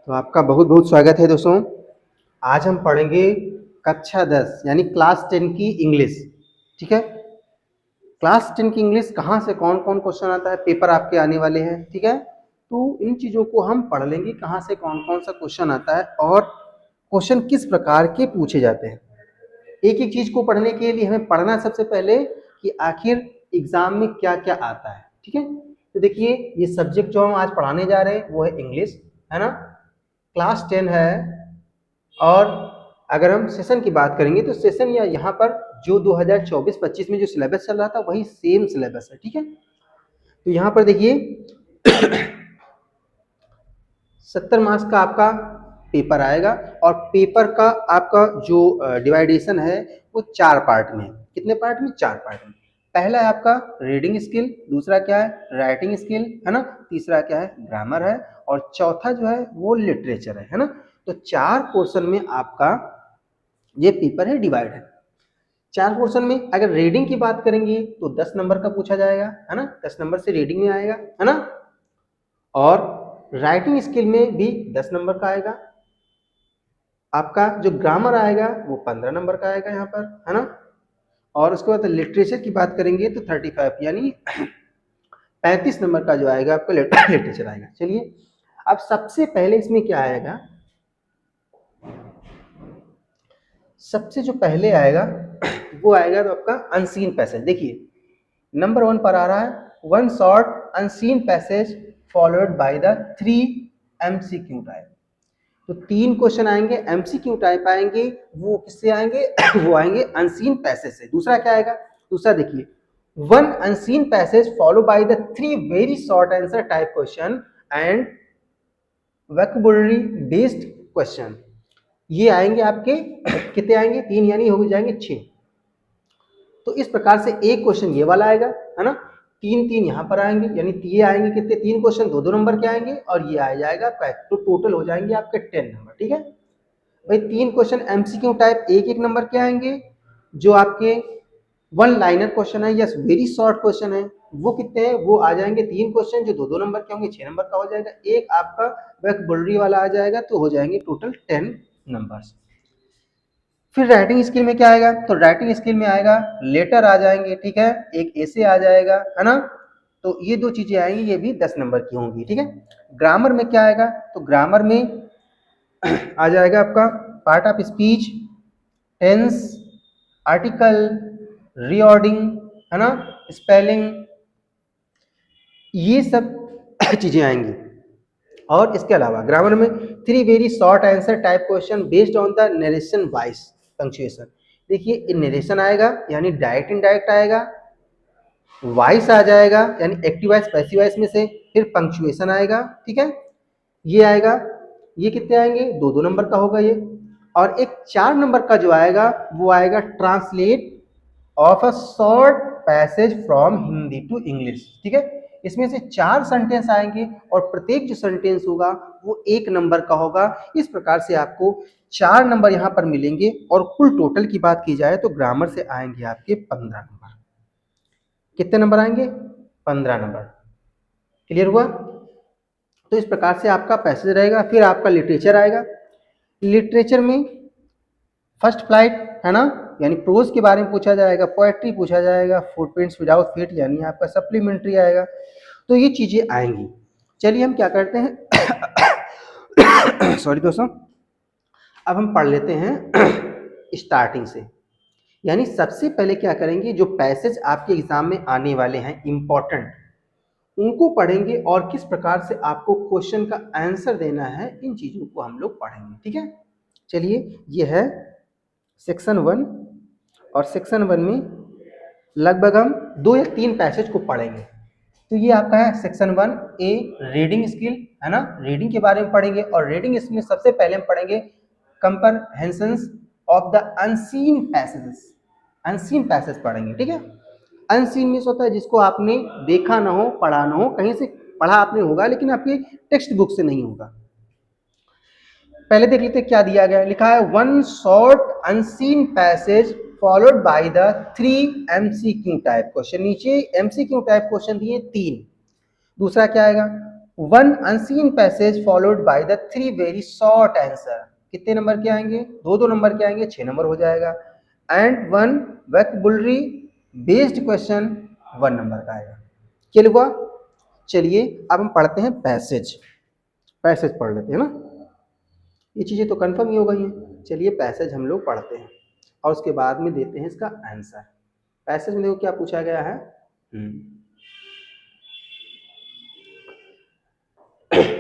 तो आपका बहुत बहुत स्वागत है दोस्तों। आज हम पढ़ेंगे कक्षा 10 यानी क्लास 10 की इंग्लिश। ठीक है, क्लास 10 की इंग्लिश कहाँ से कौन कौन क्वेश्चन आता है, पेपर आपके आने वाले हैं। ठीक है, तो इन चीज़ों को हम पढ़ लेंगे, कहाँ से कौन कौन सा क्वेश्चन आता है और क्वेश्चन किस प्रकार के पूछे जाते हैं। एक एक चीज़ को पढ़ने के लिए हमें पढ़ना सबसे पहले कि आखिर एग्जाम में क्या क्या आता है। ठीक है, तो देखिए ये सब्जेक्ट जो हम आज पढ़ाने जा रहे हैं वो है इंग्लिश, है ना। क्लास 10 है और अगर हम सेशन की बात करेंगे तो सेशन या यहाँ पर जो 2024-25 में जो सिलेबस चल रहा था वही सेम सिलेबस है। ठीक है, तो यहाँ पर देखिए 70 मार्क्स का आपका पेपर आएगा और पेपर का आपका जो डिवाइडेशन है वो 4 पार्ट में। कितने पार्ट में? 4 पार्ट में। पहला है आपका रीडिंग स्किल, दूसरा क्या है राइटिंग स्किल, है ना, तीसरा क्या है ग्रामर है और चौथा जो है वो लिटरेचर है ना। तो 4 पोर्शन में आपका ये पेपर है डिवाइड है। 4 पोर्शन में अगर रीडिंग की बात करेंगे तो 10 नंबर का पूछा जाएगा, है ना, 10 नंबर से रीडिंग में आएगा, है ना। और राइटिंग स्किल में भी 10 नंबर का आएगा। आपका जो ग्रामर आएगा वो 15 नंबर का आएगा यहाँ पर, है ना। और उसके बाद लिटरेचर की बात करेंगे तो 35 यानी 35 नंबर का जो आएगा आपका लिटरेचर आएगा। चलिए अब सबसे पहले इसमें क्या आएगा, सबसे जो पहले आएगा वो आएगा तो आपका अनसीन पैसेज। देखिए नंबर 1 पर आ रहा है one short unseen passage followed by the 3 MCQ type. तो 3 क्वेश्चन आएंगे एमसीक्यू टाइप आएंगे, वो किससे आएंगे वो आएंगे अनसीन पैसेज से। दूसरा क्या आएगा, दूसरा देखिए one unseen passage follow by the 3 very short answer type question and vocabulary based question. ये आएंगे आपके कितने आएंगे 3 यानी हो जाएंगे 6। तो इस प्रकार से एक क्वेश्चन ये वाला आएगा, है ना, 3 यहाँ पर आएंगे यानी ये आएंगे कितने 3 क्वेश्चन 2 नंबर के आएंगे और ये आ जाएगा आपका, तो टोटल हो जाएंगे आपके 10 नंबर। ठीक है भाई, 3 क्वेश्चन एमसीक्यू टाइप एक नंबर के आएंगे, जो आपके वन लाइनर क्वेश्चन है या वेरी शॉर्ट क्वेश्चन है वो कितने हैं, वो आ जाएंगे 3 क्वेश्चन जो 2 नंबर के होंगे 6 नंबर का हो जाएगा। एक आपका वोकैबुलरी वाला आ जाएगा तो हो जाएंगे टोटल 10 नंबर्स। फिर राइटिंग स्किल में क्या आएगा, तो राइटिंग स्किल में आएगा लेटर आ जाएंगे, ठीक है, एक ऐसे आ जाएगा, है ना। तो ये 2 चीजें आएंगी, ये भी 10 नंबर की होंगी। ठीक है, ग्रामर में क्या आएगा, तो ग्रामर में आ जाएगा आपका part of speech, tense, article, reordering, है ना, स्पेलिंग, ये सब चीजें आएंगी। और इसके अलावा ग्रामर में 3 very short answer type question based on the narration wise punctuation. देखिए नरेशन आएगा यानी डायरेक्ट इनडायरेक्ट आएगा, वॉइस आ जाएगा यानी एक्टिव वॉइस पैसिव वॉइस में से, फिर पंक्चुएशन आएगा। ठीक है, ये आएगा, ये कितने आएंगे 2 नंबर का होगा ये। और एक 4 नंबर का जो आएगा वो आएगा translate of a short passage from Hindi to English. ठीक है, इसमें से 4 सेंटेंस आएंगे और प्रत्येक जो सेंटेंस होगा वो 1 नंबर का होगा। इस प्रकार से आपको 4 नंबर यहाँ पर मिलेंगे और कुल टोटल की बात की जाए तो ग्रामर से आएंगे आपके 15 नंबर। कितने नंबर आएंगे 15 नंबर। क्लियर हुआ, तो इस प्रकार से आपका पैसेज रहेगा। फिर आपका लिटरेचर आएगा, लिटरेचर में फर्स्ट फ्लाइट, है ना, यानी प्रोज के बारे में पूछा जाएगा, पोएट्री पूछा जाएगा, फुटप्रिंट्स विदाउट फीट यानी आपका सप्लीमेंट्री आएगा। तो ये चीजें आएंगी। चलिए हम क्या करते हैं सॉरी दोस्तों, अब हम पढ़ लेते हैं स्टार्टिंग से। यानी सबसे पहले क्या करेंगे, जो पैसेज आपके एग्जाम में आने वाले हैं इंपॉर्टेंट, उनको पढ़ेंगे और किस प्रकार से आपको क्वेश्चन का आंसर देना है, इन चीजों को हम लोग पढ़ेंगे। ठीक है, चलिए ये है सेक्शन 1 और सेक्शन 1 में लगभग हम 2 या 3 पैसेज को पढ़ेंगे। तो ये आपका है सेक्शन 1 ए रीडिंग स्किल, है ना, रीडिंग के बारे में पढ़ेंगे। और रीडिंग स्किल में सबसे पहले हम पढ़ेंगे comprehensions of the unseen passages. Unseen passage पढ़ेंगे। ठीक है, अनसीन मीन्स होता है जिसको आपने देखा ना हो, पढ़ा ना हो, कहीं से पढ़ा आपने होगा लेकिन आपकी टेक्स्ट बुक से नहीं होगा। पहले देख लेते क्या दिया गया है, लिखा है one short unseen passage followed by the 3 MCQ type question. नीचे एमसीक्यू टाइप क्वेश्चन दिए 3। दूसरा क्या आएगा, one unseen passage followed by the three very short answer. कितने नंबर के आएंगे? दो दो नंबर के आएंगे, 6 नंबर हो जाएगा। And one vocabulary based question 1 number का आएगा। क्या लिखा? चलिए अब हम पढ़ते हैं पैसेज। पैसेज पढ़ लेते हैं ना, ये चीजें तो कंफर्म ही हो गई हैं। चलिए पैसेज हम लोग पढ़ते हैं और उसके बाद में देते हैं इसका आंसर। पैसेज में देखो क्या पूछा गया है।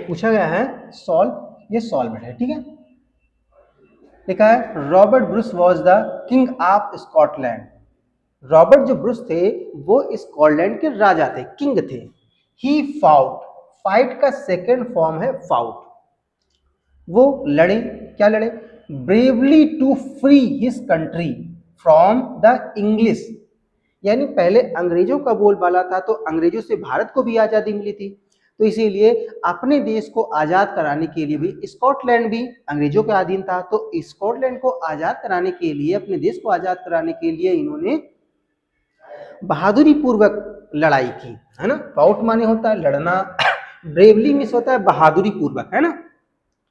पूछा गया है सॉल्व, ये सॉल्व है, ठीक है। लिखा है Robert Bruce was the king of Scotland. Robert जो ब्रूस थे वो स्कॉटलैंड के राजा थे, किंग थे। ही फाउट, फाइट का सेकेंड फॉर्म है फाउट। वो लड़े, क्या लड़े? Bravely to free his country from the English. यानी पहले अंग्रेजों का बोलबाला था तो अंग्रेजों से भारत को भी आजादी मिली थी, तो इसीलिए अपने देश को आजाद कराने के लिए भी स्कॉटलैंड भी अंग्रेजों के अधीन था, तो स्कॉटलैंड को आजाद कराने के लिए, अपने देश को आजाद कराने के लिए इन्होंने बहादुरी पूर्वक लड़ाई की, है ना। फाउट माने होता है लड़ना, ब्रेवली मीन्स होता है बहादुरी पूर्वक, है ना।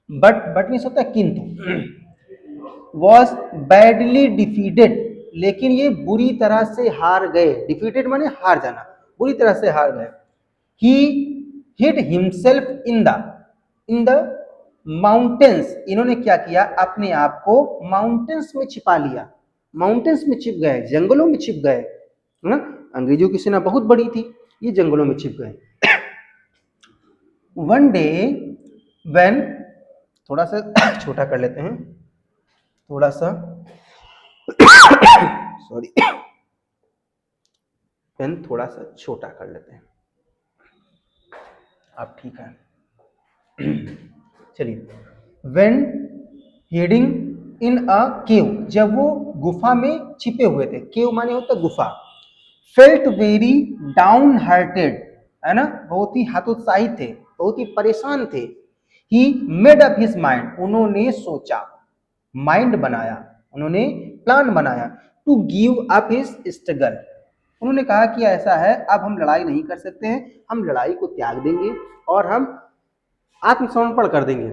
बट मीन्स होता है किंतु। वॉज बैडली डिफीटेड, लेकिन ये बुरी तरह से हार गए। डिफीटेड माने हार जाना, बुरी तरह से हार गए। ही hide himself in the mountains. इन्होंने क्या किया? अपने आप को माउंटेन्स में छिपा लिया, माउंटेन्स में छिप गए, जंगलों में छिप गए, है ना। अंग्रेजों की सेना बहुत बड़ी थी, ये जंगलों में छिप गए। वन डे व्हेन, थोड़ा सा छोटा कर लेते हैं, थोड़ा सा सॉरी, पेन थोड़ा सा छोटा कर लेते हैं। अब ठीक है। चलिए, व्हेन हिडिंग इन अ केव, जब वो गुफा में छिपे हुए थे। केव माने होता गुफा। फेल्ट वेरी डाउन हार्टेड, है ना, बहुत ही हतोत्साहित थे, बहुत ही परेशान थे। He made up his mind, उन्होंने सोचा, माइंड बनाया, उन्होंने प्लान बनाया, to give up his struggle. उन्होंने कहा कि ऐसा है, अब हम लड़ाई नहीं कर सकते हैं, हम लड़ाई को त्याग देंगे और हम आत्मसमर्पण कर देंगे।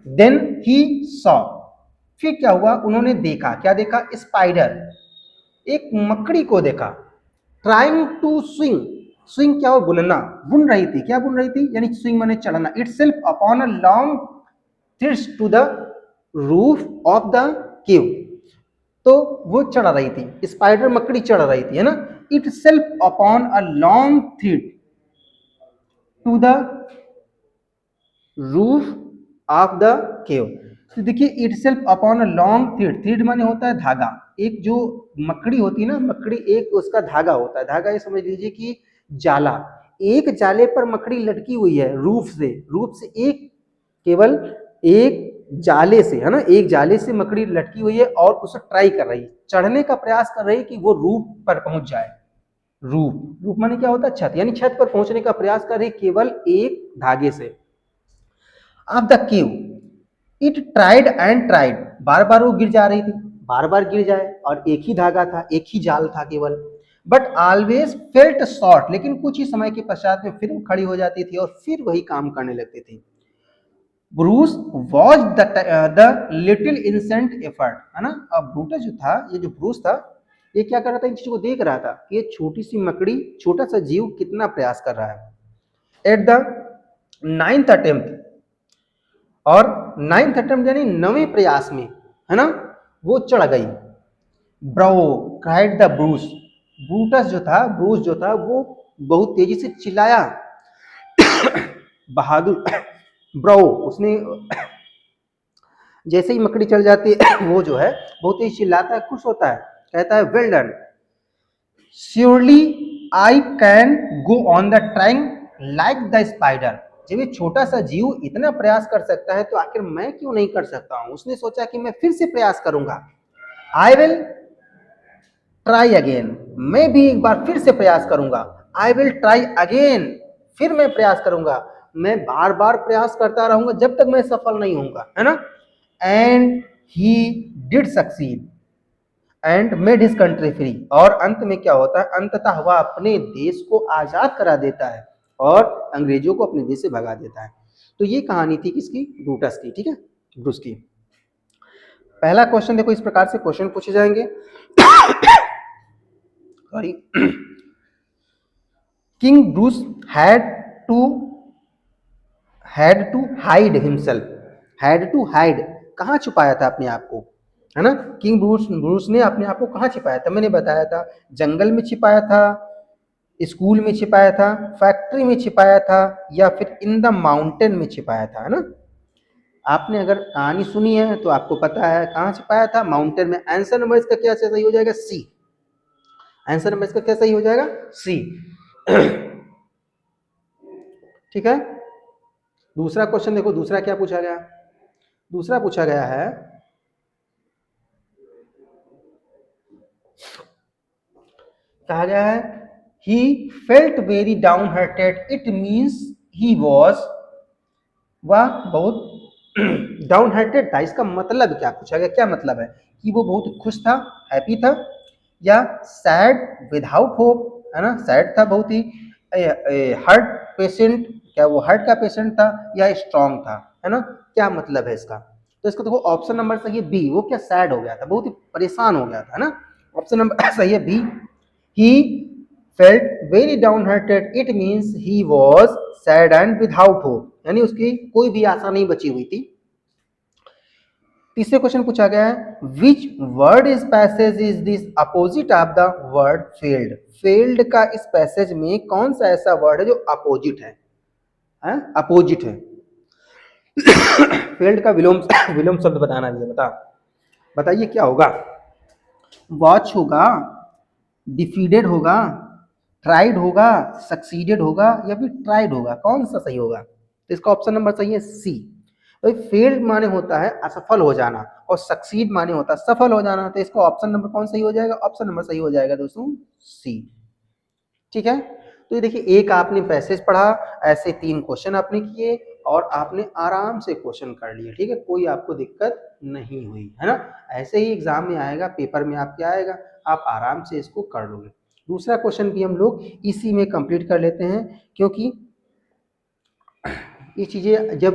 देन ही सॉ, फिर क्या हुआ? उन्होंने देखा, क्या देखा? स्पाइडर, एक मकड़ी को देखा। ट्राइंग टू स्विंग, स्विंग क्या हो? बुनना, बुन रही थी। क्या बुन रही थी? यानी स्विंग माने चढ़ना। Itself upon a long threads to the roof of the cave, तो वो चढ़ रही थी, स्पाइडर मकड़ी चढ़ रही थी, है ना। Itself upon a long thread to the roof of the cave. तो देखिए, itself upon a long thread, thread माने होता है धागा। एक जो मकड़ी होती है ना, मकड़ी एक उसका धागा होता है, धागा ये समझ लीजिए कि जाला, एक जाले पर मकड़ी लटकी हुई है रूफ से, रूफ से एक, केवल एक जाले से, है ना, एक जाले से मकड़ी लटकी हुई है और उसे ट्राई कर रही है, चढ़ने का प्रयास कर रही है कि वो रूफ पर पहुंच जाए। रूफ, रूफ माने क्या होता है? छत, यानी छत पर पहुंचने का प्रयास कर रही केवल एक धागे से। Of the queue, it tried and tried, बार बार वो गिर जा रही थी, बार बार गिर जाए, और एक ही धागा था, एक ही जाल था केवल। बट ऑलवेज फेल्ट शॉर्ट, लेकिन कुछ ही समय के पश्चात में फिर वो खड़ी हो जाती थी और फिर वही काम करने लगती थी। Bruce watch the little insect effort, है ना। अब ब्रूटस जो था, ये जो ब्रूस था, ये क्या कर रहा था? इन चीजों को देख रहा था कि ये छोटी सी मकड़ी, छोटा सा जीव कितना प्रयास कर रहा है। एट द 9th अटेम्प्ट, और 9th अटेम्प्ट यानी 9वें प्रयास में, है ना, वो चढ़ गई। Bro cried the Bruce, Brutus जो था, ब्रूस जो था, वो बहुत तेजी से चिल्लाया। बहादुर ब्रो, उसने जैसे ही मकड़ी चढ़ जाती है वो जो है बहुत ही चिल्लाता है, खुश होता है, कहता है well done, surely I can go on the trying like the spider. जब ये छोटा सा जीव इतना प्रयास कर सकता है तो आखिर मैं क्यों नहीं कर सकता हूं। उसने सोचा कि मैं फिर से प्रयास करूंगा। आई विल ट्राई अगेन, मैं भी एक बार फिर से प्रयास करूंगा। आई विल ट्राई अगेन, फिर मैं प्रयास करूंगा। मैं बार बार प्रयास करता रहूंगा जब तक मैं सफल नहीं होऊंगा, है ना। And he did succeed and made his country free, और अंत में क्या होता है? अंततः वह अपने देश को आजाद करा देता है और अंग्रेजों को अपने देश से भगा देता है। तो ये कहानी थी किसकी, ब्रूटस की, ठीक है, ब्रूस की। पहला क्वेश्चन देखो, इस प्रकार से क्वेश्चन पूछे जाएंगे। Sorry. King Bruce too had to hide himself. Had to hide, कहाँ छुपाया था अपने आप को, है ना। किंग ब्रूस ब्रूस ने अपने आप को कहाँ छिपाया था, मैंने बताया था जंगल में छिपाया था, स्कूल में छिपाया था, फैक्ट्री में छिपाया था, या फिर इन द माउंटेन में छिपाया था, है ना। आपने अगर कहानी सुनी है तो आपको पता है कहाँ छिपाया था, माउंटेन में। आंसर नंबर इसका क्या सही हो जाएगा, सी। आंसर नंबर इसका क्या सही हो जाएगा, सी। ठीक है। दूसरा क्वेश्चन देखो, दूसरा क्या पूछा गया, दूसरा पूछा गया है, कहा गया है ही felt very down hearted, it means he was, वह बहुत डाउन हार्टेड था। इसका मतलब क्या पूछा गया, क्या मतलब है, कि वो बहुत खुश था, हैप्पी था, या सैड विदाउट होप, है ना, सैड था बहुत ही, हार्ट पेशेंट, क्या वो हार्ट का पेशेंट था, या स्ट्रांग था, है ना, क्या मतलब है इसका। तो इसको देखो, ऑप्शन नंबर सही है बी, वो क्या सैड हो गया था, बहुत ही परेशान हो गया था, है ना। ऑप्शन नंबर सही है B, he felt very down hearted, it means he was sad and without hope, यानी उसकी कोई भी आशा नहीं बची हुई थी। तीसरे क्वेश्चन पूछा गया है, which word is passage is this opposite of the word failed. Failed का इस पैसेज में कौन सा ऐसा वर्ड है जो अपोजिट है, अपोजिट है। फेल्ड का विलोम विलोम शब्द बताना भी है, बताइए क्या होगा, वॉच होगा, डिफीडेड होगा, ट्राइड होगा, सक्सीडेड होगा, या फिर ट्राइड होगा, कौन सा सही होगा। तो इसका ऑप्शन नंबर सही है सी। भाई फेल्ड माने होता है असफल हो जाना, और सक्सीड माने होता है सफल हो जाना, तो इसका ऑप्शन नंबर कौन सही हो जाएगा, ऑप्शन नंबर सही हो जाएगा दोस्तों सी। ठीक है। तो ये देखिए, एक आपने पैसेज पढ़ा, ऐसे 3 क्वेश्चन आपने किए, और आपने आराम से क्वेश्चन कर लिए, ठीक है, कोई आपको दिक्कत नहीं हुई, है ना। ऐसे ही एग्जाम में आएगा, पेपर में आपके आएगा, आप आराम से इसको कर लोगे। दूसरा क्वेश्चन भी हम लोग इसी में कंप्लीट कर लेते हैं, क्योंकि ये चीज़ें जब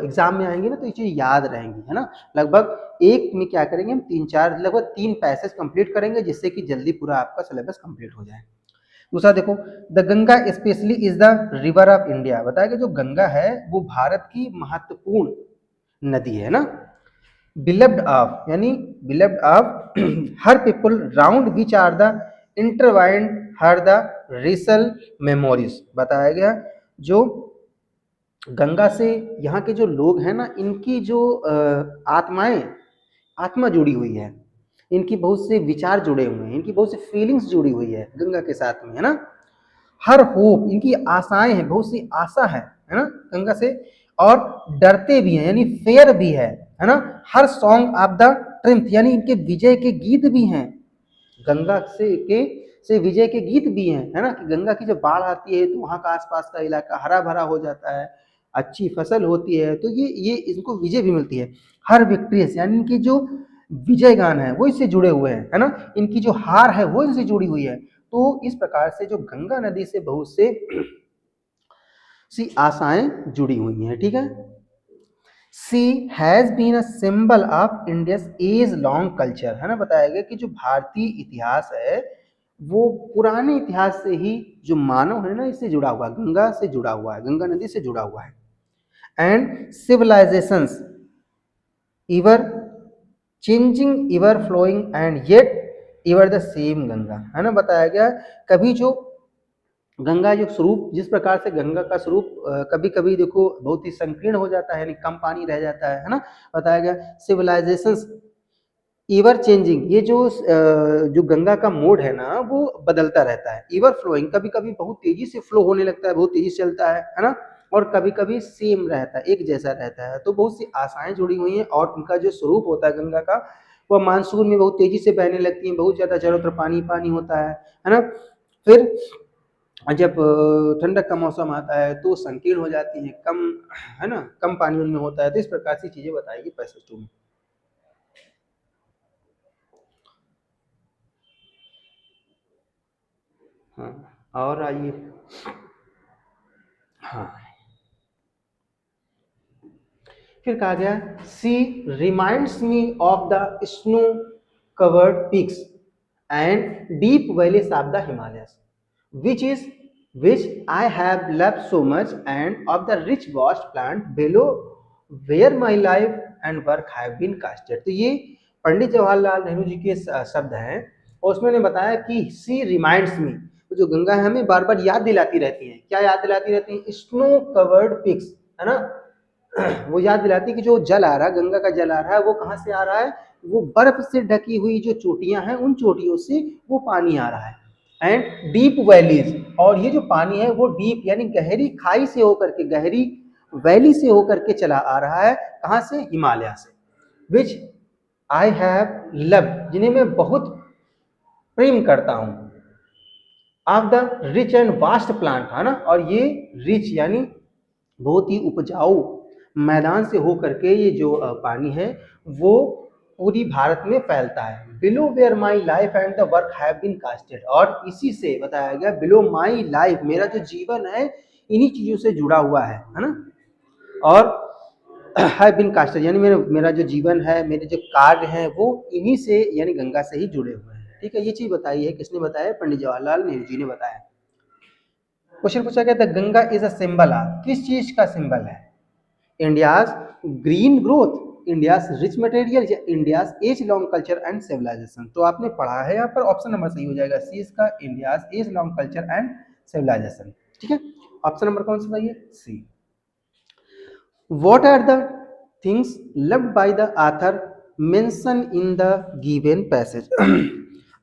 एग्जाम में आएंगी ना तो ये चीज़ें याद रहेंगी, है ना। लगभग एक में क्या करेंगे हम, 3-4 लगभग 3 पैसेज कंप्लीट करेंगे, जिससे कि जल्दी पूरा आपका सिलेबस कंप्लीट हो जाए। दूसरा देखो, the Ganga specially is the river of India. बताया कि जो गंगा है वो भारत की महत्वपूर्ण नदी है ना। बिलव्ड ऑफ, यानी beloved of her people round which are the intertwined her the racial memories. बताया गया जो गंगा से यहाँ के जो लोग हैं ना, इनकी जो आत्माएं, आत्मा जुड़ी हुई है, इनकी बहुत से विचार जुड़े हुए हैं, इनकी बहुत सी फीलिंग्स जुड़ी हुई है गंगा के साथ में, है ना। हर होप, इनकी आशाएं हैं, बहुत सी आशा है ना गंगा से, और डरते भी हैं, यानी फेयर भी है ना। हर सॉन्ग ऑफ द ट्रिम्थ, यानी इनके विजय के गीत भी हैं, गंगा से विजय के गीत भी हैं, है ना, कि गंगा की जब बाढ़ आती है तो वहाँ का आसपास का इलाका हरा भरा हो जाता है, अच्छी फसल होती है, तो ये इनको विजय भी मिलती है। हर विक्ट्रियस, यानी इनकी जो विजय गान है वो इससे जुड़े हुए हैं, है ना, इनकी जो हार है वो इनसे जुड़ी हुई है। तो इस प्रकार से जो गंगा नदी से बहुत से सी आशाएं जुड़ी हुई हैं, ठीक है। She has been a symbol of India's age long culture, है ना। बताया गया कि जो भारतीय इतिहास है वो पुराने इतिहास से ही जो मानव है ना, इससे जुड़ा हुआ है, गंगा से जुड़ा हुआ है, गंगा नदी से जुड़ा हुआ है। And civilizations ever changing ever flowing and yet ever the same Ganga, है ना। बताया गया कभी जो गंगा जो स्वरूप, जिस प्रकार से गंगा का स्वरूप कभी कभी देखो बहुत ही संकीर्ण हो जाता है, यानी कम पानी रह जाता है ना। बताया गया सिविलाइजेशंस इवर चेंजिंग, ये जो गंगा का मोड है ना वो बदलता रहता है। इवर फ्लोइंग, कभी कभी बहुत तेजी से फ्लो होने लगता है, बहुत तेजी से चलता है ना। और कभी कभी सेम रहता है, एक जैसा रहता है। तो बहुत सी आशाएं जुड़ी हुई हैं, और उनका जो स्वरूप होता है गंगा का, वह मानसून में बहुत तेजी से बहने लगती है, बहुत ज्यादा चारों तरफ पानी पानी होता है ना। फिर जब ठंडक का मौसम आता है तो संकीर्ण हो जाती है, कम, है ना, कम पानी उनमें होता है। तो इस प्रकार से चीजें बताएगी पैसेज 2 में। हाँ, और आइए, हाँ, फिर कहा गया she reminds me of the snow covered peaks and deep valleys of the Himalayas which is which I have loved so much and of the rich vast plant below where my life and work have been casted। तो ये पंडित जवाहरलाल नेहरू जी के शब्द हैं और उसमें उन्होंने बताया कि सी रिमाइंड्स मी, जो गंगा है हमें बार बार याद दिलाती रहती है। क्या याद दिलाती रहती है? स्नो कवर्ड पिक्स, है ना। वो याद दिलाती है कि जो जल आ रहा है, गंगा का जल आ रहा है, वो कहाँ से आ रहा है? वो बर्फ से ढकी हुई जो चोटियां हैं उन चोटियों से वो पानी आ रहा है। एंड डीप वैलीज, और ये जो पानी है वो डीप यानी गहरी खाई से होकर के, गहरी वैली से होकर के चला आ रहा है। कहाँ से? हिमालय से। विच आई हैव लव, जिन्हें मैं बहुत प्रेम करता हूँ। Of the rich and vast plant, है ना। और ये रिच यानी बहुत ही उपजाऊ मैदान से होकर के ये जो पानी है वो पूरी भारत में फैलता है। Below where my life and the work have been casted, और इसी से बताया गया बिलो माई लाइफ, मेरा जो जीवन है इन्हीं चीजों से जुड़ा हुआ है ना। और हैव बीन कास्टेड यानी मेरा जो जीवन है, मेरे जो कार्य हैं वो इन्हीं से यानी गंगा से ही जुड़े हुए हैं। ठीक है, ये चीज बताई है, किसने बताया? पंडित जवाहरलाल नेहरू जी ने बताया। क्वेश्चन पूछा गया था Ganga is a symbol of, किस चीज का सिंबल है? India's green growth, India's rich material, या India's as long culture and civilisation. तो आपने पढ़ा है यहाँ पर, ऑप्शन नंबर सही हो जाएगा सी इसका, India's as long culture and civilization. ठीक है, ऑप्शन नंबर कौन सा सही है? C. What are the things loved by the author mention in the given passage.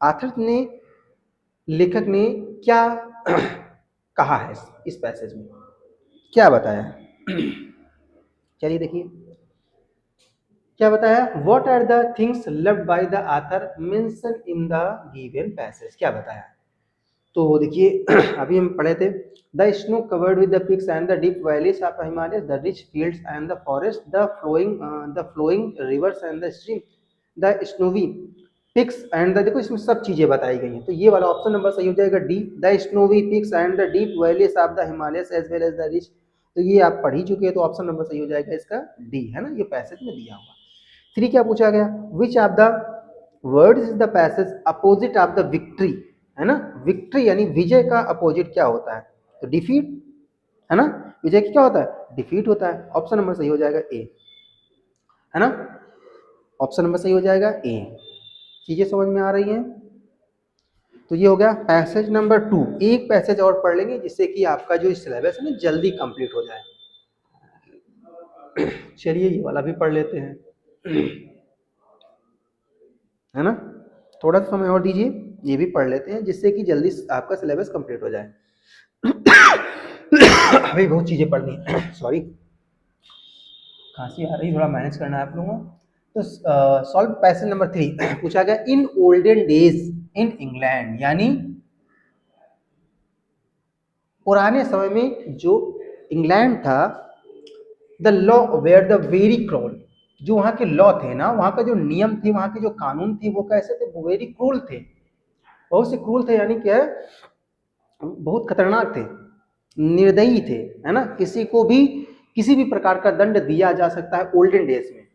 Author ने, लेखक ने क्या कहा है इस पैसेज में, क्या बताया? चलिए देखिए क्या बताया। What are the things loved by the author mention in the given passage, क्या बताया? तो देखिए अभी हम पढ़े थे the snow covered with the peaks and the deep valleys of Himalaya, the rich fields and the forest, the flowing rivers and the stream, the snowy peaks and the, देखो इसमें सब चीजें बताई गई हैं। तो ये वाला ऑप्शन नंबर सही हो जाएगा D, the snowy peaks and the deep valleys of the Himalayas as well as the rich. तो ये आप पढ़ ही चुके हैं, तो ऑप्शन नंबर सही हो जाएगा इसका डी, है ना। ये पैसेज में दिया हुआ। 3 क्या पूछा गया? Which of the words is the passage opposite of the victory, है ना। विक्ट्री यानी विजय का अपोजिट क्या होता है? तो डिफीट, है ना। विजय क्या होता है? डिफीट होता है। ऑप्शन नंबर सही हो जाएगा ए, है ना। ऑप्शन नंबर सही हो जाएगा ए। चीजें समझ में आ रही हैं? तो ये हो गया पैसेज नंबर 2। एक पैसेज और पढ़ लेंगे जिससे कि आपका जो सिलेबस है ना जल्दी कंप्लीट हो जाए। चलिए ये वाला भी पढ़ लेते हैं, है ना। थोड़ा सा समय और दीजिए, ये भी पढ़ लेते हैं जिससे कि जल्दी आपका सिलेबस कंप्लीट हो जाए। अभी बहुत चीजें पढ़नी है, सॉरी खांसी आ रही, थोड़ा मैनेज करना है आप लोगों को। तो सॉल्व पैसेज नंबर 3 पूछा गया in olden days in England, यानी पुराने समय में जो इंग्लैंड था, the law were the very cruel, जो वहाँ के लॉ थे ना, वहाँ का जो नियम थे, वहाँ के जो कानून थे वो कैसे थे? वो वेरी क्रूल थे, बहुत से क्रूल थे, यानी क्या है, बहुत खतरनाक थे, निर्दयी थे, है ना। किसी को भी किसी भी प्रकार का दंड दिया जा सकता है ओल्डन डेज में।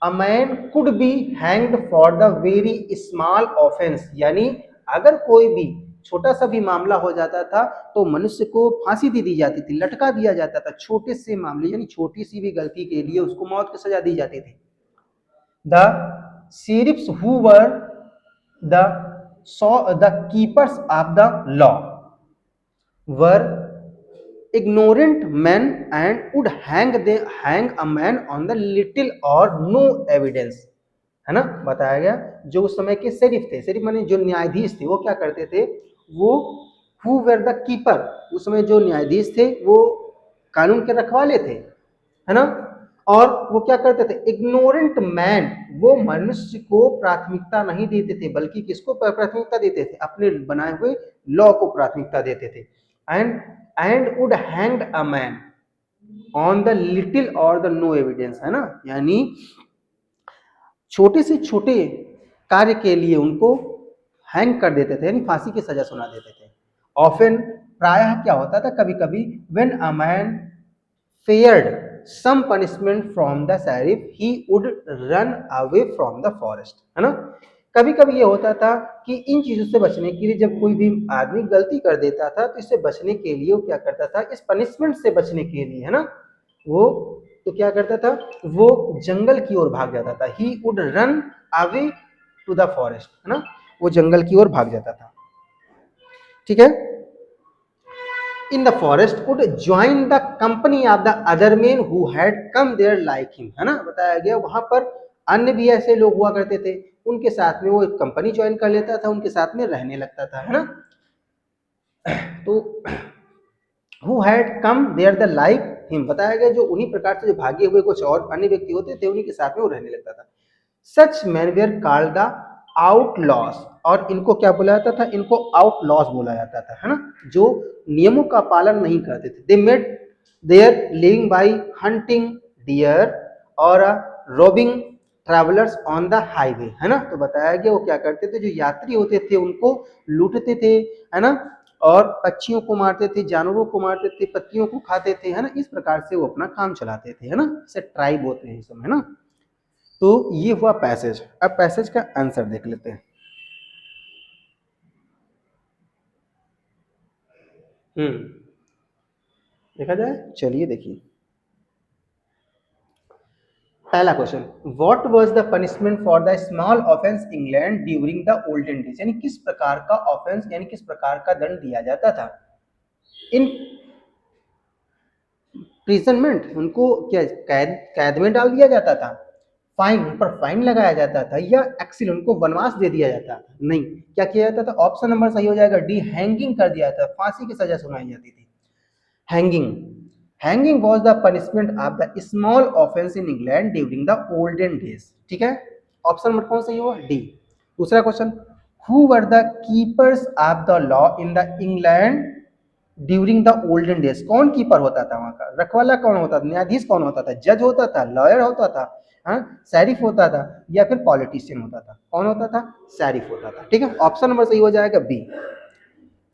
A man could be hanged for the very small offence, यानी अगर कोई भी छोटा सा भी मामला हो जाता था तो मनुष्य को फांसी दे दी जाती थी, लटका दिया जाता था। छोटे से मामले यानी छोटी सी भी गलती के लिए उसको मौत की सजा दी जाती थी। The sheriffs who were the the keepers of the law were ignorant men and would hang a man on the little or no evidence, है ना। बताया गया जो उस समय के शेरिफ थे, शेरिफ माने जो न्यायाधीश थे, वो क्या करते थे? वो who were the keeper, उस समय जो न्यायाधीश थे वो कानून के रखवाले थे, है ना। और वो क्या करते थे? इग्नोरेंट मैन, वो मनुष्य को प्राथमिकता नहीं देते थे, बल्कि किसको प्राथमिकता देते थे? अपने बनाए हुए लॉ को प्राथमिकता देते थे। And would hanged a man on the little और द नो एविडेंस, है ना। यानी छोटे से छोटे कार्य के लिए उनको हैंग कर देते थे, यानी फांसी की सजा सुना देते थे। ऑफन प्रायः क्या होता था, कभी कभी when a man feared some punishment from the sheriff he would run away from the forest, है ना। कभी कभी ये होता था कि इन चीजों से बचने के लिए जब कोई भी आदमी गलती कर देता था तो इससे बचने के लिए वो क्या करता था, इस पनिशमेंट से बचने के लिए, है ना, वो तो क्या करता था, वो जंगल की ओर भाग जाता था। He would run away to the forest, है ना, वो जंगल की ओर भाग जाता था। ठीक है। in the forest would join the company of the other men who had come there like him, है ना, बताया गया वहां पर अन्य भी ऐसे लोग हुआ करते थे, उनके साथ में वो एक कंपनी ज्वाइन कर लेता था, उनके साथ में रहने लगता था, है ना। तो who had come there the like him, बताया गया जो उन्हीं प्रकार से जो भागे हुए कुछ और अन्य व्यक्ति होते थे उन्हीं के साथ में वो रहने लगता था। सच man where called the outlaws, और इनको क्या बोला जाता था, इनको आउटलॉस बोला जाता था, है ना, जो नियमों का पालन नहीं करते थे। They made their living by hunting deer और robbing travellers on the highway, है ना। तो बताया गया वो क्या करते थे, जो यात्री होते थे उनको लूटते थे, है ना, और पक्षियों को मारते थे, जानवरों को मारते थे, पत्तियों को खाते थे, है ना, इस प्रकार से वो अपना काम चलाते थे, है ना, इसे ट्राइब होते हैं सब, है ना। तो ये हुआ पैसेज। अब पैसेज का आंसर देख लेते हैं। देखा जाए, चलिए देखिए। पहला question, what was the punishment for the small offence England during the olden days, यानी किस प्रकार का ऑफेंस यानी किस प्रकार का दंड दिया जाता था। इन प्रिजनमेंट, उनको क्या कैद कैद में डाल दिया जाता था, फाइन, उन पर फाइन लगाया जाता था, या एक्सिल उनको वनवास दे दिया जाता था। नहीं, क्या किया जाता था, ऑप्शन नंबर सही हो जाएगा डी, हैंगिंग कर दिया जाता, फांसी की सजा सुनाई जाती थी। Hanging, hanging was the punishment of the small offence in England during the olden days. ठीक है, ऑप्शन नंबर कौन सही हुआ, डी। दूसरा question, who were the keepers of the law in the England during the olden days, कौन keeper होता था वहां का, रखवाला कौन होता था, न्यायाधीश कौन होता था, जज होता था, लॉयर होता था, शरीफ होता था, या फिर पॉलिटिशियन होता था, कौन होता था, शरीफ होता था। ठीक है, ऑप्शन नंबर सही हो जाएगा बी।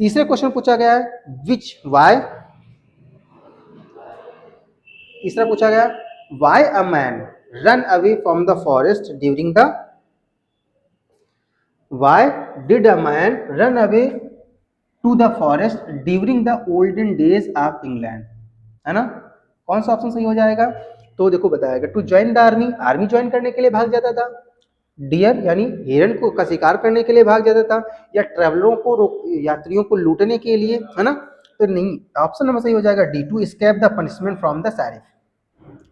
तीसरे क्वेश्चन पूछा गया है विच वाई, तीसरा पूछा गया why a man run away from the forest during the, why did a man run away to the forest during the olden days of England, है ना, कौन सा ऑप्शन सही हो जाएगा। तो देखो बताएगा, to join the army, army join करने के लिए भाग जाता था, डियर यानी हिरण को का शिकार करने के लिए भाग जाता था, या ट्रेवलरों को यात्रियों को लूटने के लिए, है ना। तो नहीं, ऑप्शन नंबर सही हो जाएगा D, to escape the punishment from the sheriff,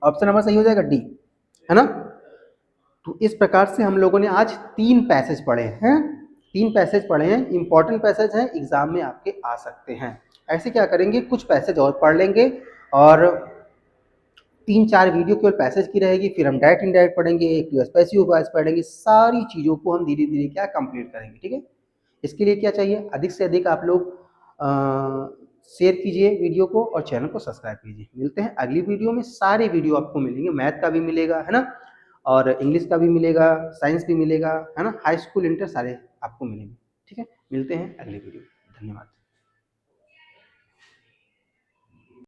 option number सही हो जाएगा डी, है ना। तो इस प्रकार से हम लोगों ने आज 3 पैसेज पढ़े हैं, 3 पैसेज पढ़े हैं, इंपॉर्टेंट पैसेज हैं, एग्जाम में आपके आ सकते हैं। ऐसे क्या करेंगे, कुछ पैसेज और पढ़ लेंगे और 3-4 वीडियो केवल पैसेज की रहेगी, फिर हम डायरेक्ट इनडायरेक्ट पढ़ेंगे, एक पैसिव वॉइस पढ़ेंगे, सारी चीज़ों को हम धीरे धीरे क्या कंप्लीट करेंगे। ठीक है, इसके लिए क्या चाहिए, अधिक से अधिक आप लोग शेयर कीजिए वीडियो को और चैनल को सब्सक्राइब कीजिए। मिलते हैं अगली वीडियो में, सारे वीडियो आपको मिलेंगे, मैथ का भी मिलेगा, है ना, और इंग्लिश का भी मिलेगा, साइंस भी मिलेगा, है ना, हाई स्कूल इंटर सारे आपको मिलेंगे। ठीक है, मिलते हैं अगली वीडियो, धन्यवाद।